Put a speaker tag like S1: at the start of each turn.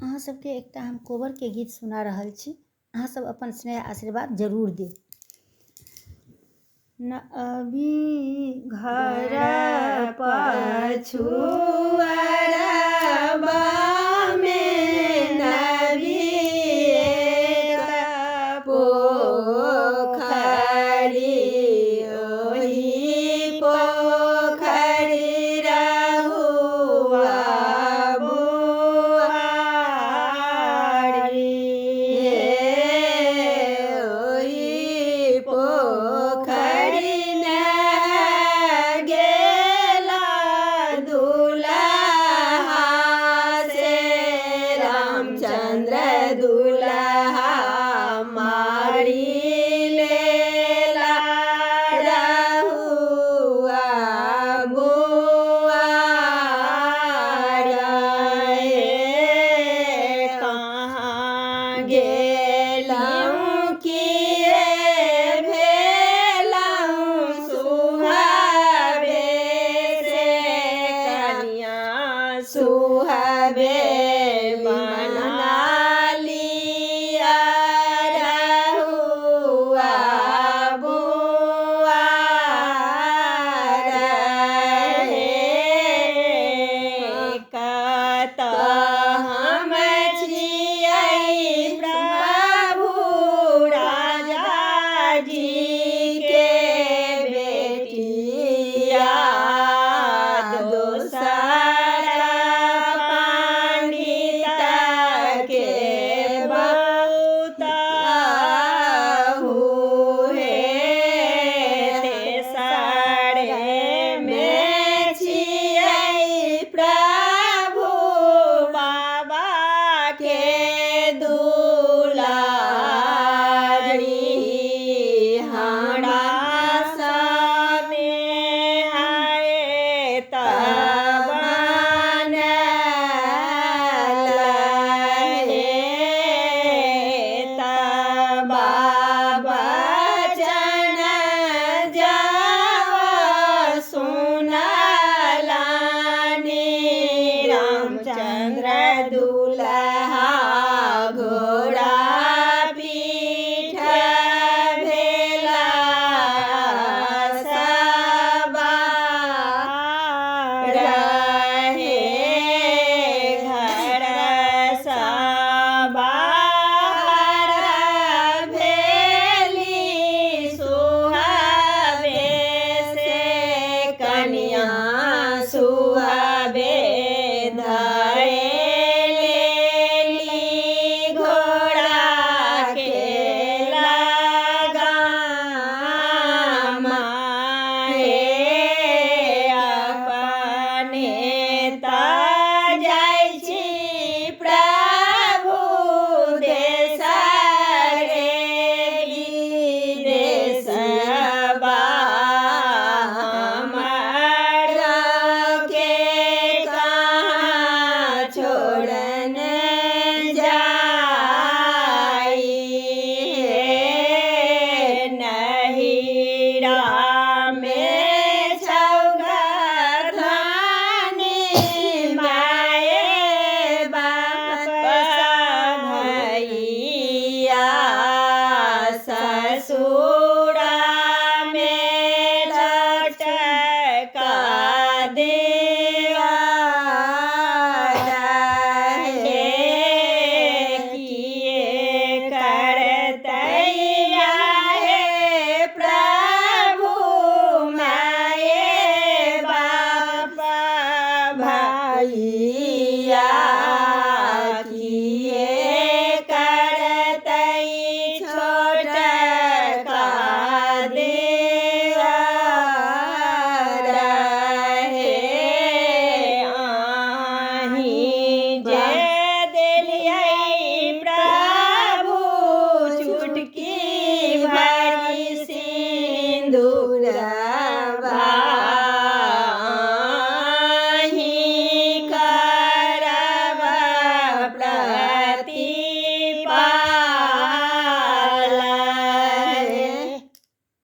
S1: अहाँ सबके एकटा हम कोबर के गीत सुना रहल छी। अहाँ सब अपन स्नेह आशीर्वाद जरूर देब। न अभी घर पछुआरबा में नबी एक पोखरी ओही पोखरी रहुआ बुआरी ओही पोखरी न गेला दुल्हा से रामचंद्र दुल्हा मारी लेला रहुआ बुआरी कहाँ गेलहुँ किए भेलहुँ सुहाबे से कनिया सुहाबे बना लिया रहुआ बुआरी कत हम छियै प्रभु राजा जी के बेटिया दोसर पंडित के बहुत हुए तेसरे में छियै प्रभु बाबा के दुलारी हमरा समे है तब बचन जब सुनलानी रामचंद्र दुल्हा घोड़ा पीठ भेला सवार रहे घर सवार भेली सुहाबे से कनिया सुहाबे धरेली घोड़ा के लगाम अपने जाइ छी प्रभु देसरे विदेशबा हमर के कहाँ छोड़न जाई नहिरा में छौगठानी माए बाप भैया ससुरा में लटका देवा रहे किए करतैया हे प्रभु माए बाप भाई